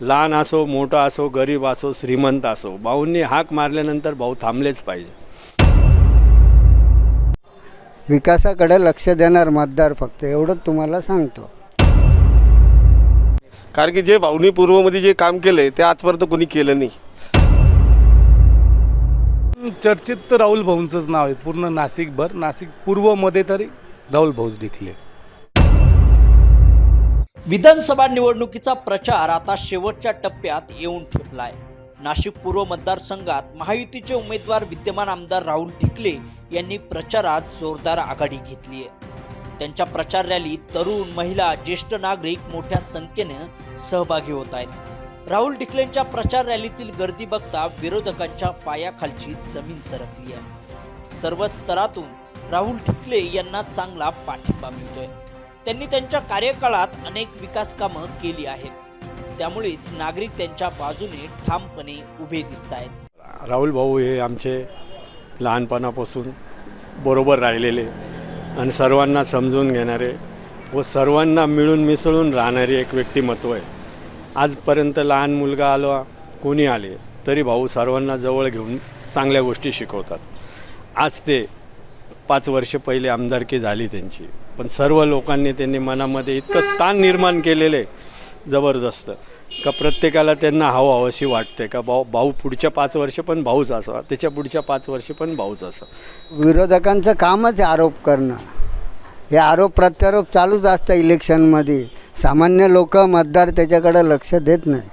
लहान असो, मोठा असो, गरीब असो, श्रीमंत असो, भाऊंनी हाक मारल्यानंतर भाऊ थांबलेच पाहिजे. विकासाकडे लक्ष देणार मतदार फक्त एवढंच तुम्हाला सांगतो. कारण की जे भाऊनी पूर्वमध्ये जे काम केले ते आजपर्यंत कोणी केलं नाही. चर्चित तर राहुल भाऊंचंच नाव आहे पूर्ण नाशिकभर. नाशिक पूर्वमध्ये तरी राहुल भाऊच डिकले. विधानसभा निवडणुकीचा प्रचार आता शेवटच्या टप्प्यात येऊन ठेपलाय. नाशिक पूर्व मतदारसंघात महायुतीचे उमेदवार विद्यमान आमदार राहुल ढिकले यांनी प्रचारात जोरदार आघाडी घेतली आहे. त्यांच्या प्रचार रॅलीत तरुण, महिला, ज्येष्ठ नागरिक मोठ्या संख्येने सहभागी होत आहेत. राहुल ढिकलेंच्या प्रचार रॅलीतील गर्दी बघता विरोधकांच्या पायाखालची जमीन सरकली आहे. सर्व स्तरातून राहुल ढिकले यांना चांगला पाठिंबा मिळतोय. त्यांनी त्यांच्या कार्यकाळात अनेक विकास कामं केली आहेत. त्यामुळेच नागरिक त्यांच्या बाजूने ठामपणे उभे दिसत आहेत. राहुल भाऊ हे आमचे लहानपणापासून बरोबर राहिलेले आणि सर्वांना समजून घेणारे व सर्वांना मिळून मिसळून राहणारे एक व्यक्तिमत्व आहे. आजपर्यंत लहान मुलगा आलो, कोणी आले तरी भाऊ सर्वांना जवळ घेऊन चांगल्या गोष्टी शिकवतात. आज ते 5 वर्ष पहिले आमदारकी झाली त्यांची, पण सर्व लोकांनी त्यांनी मनामध्ये इतकं स्थान निर्माण केलेले जबरदस्त का प्रत्येकाला त्यांना हवंशी वाटते का भाऊ पुढच्या 5 वर्ष पण भाऊच असावा, त्याच्या पुढच्या 5 वर्ष पण भाऊच असावा. विरोधकांचं कामच आरोप करणं, हे आरोप प्रत्यारोप चालूच असतं इलेक्शनमध्ये. सामान्य लोक, मतदार त्याच्याकडे लक्ष देत नाही.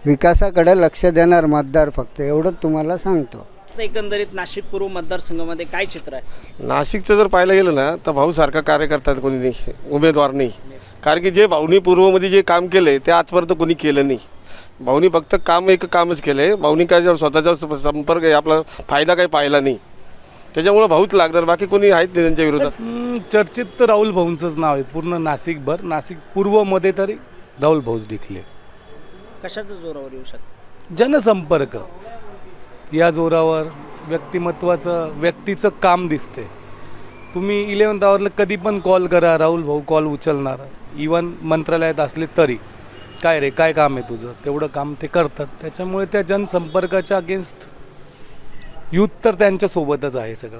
विकासाकडे लक्ष देणार मतदार फक्त एवढंच तुम्हाला सांगतो. एकंदरीत नाशिक पूर्व मतदारसंघामध्ये काय चित्र आहे? नाशिकचं जर पाहायला गेलं ना तर भाऊसारखा कार्यकर्ता कोणी नाही, उमेदवार नाही. कारण की जे भाऊनी पूर्वमध्ये जे काम केले ते आजपर्यंत कोणी केलं नाही. भाऊनी फक्त कामच केलं आहे. भाऊनी काय स्वतःचा संपर्क आहे आपला फायदा काही पाहिला नाही, त्याच्यामुळे भाऊच लागणार, बाकी कोणी आहेत नाही त्यांच्या विरोधात. चर्चित तर राहुल भाऊंचंच नाव आहे पूर्ण नाशिकभर. नाशिक पूर्वमध्ये तरी राहुल भाऊच डिकले. कशाच्या जोरावर येऊ शकतं? जनसंपर्क या जोरावर व्यक्तीचं काम दिसते. तुम्ही 11th आवरला कधी पण कॉल करा, राहुल भाऊ कॉल उचलणार. इवन मंत्रालयात असले तरी काय रे, काय काम आहे तुझं, तेवढं काम ते करतात. त्याच्यामुळे त्या जनसंपर्काच्या अगेन्स्ट यूथ तर त्यांच्यासोबतच आहे सगळं.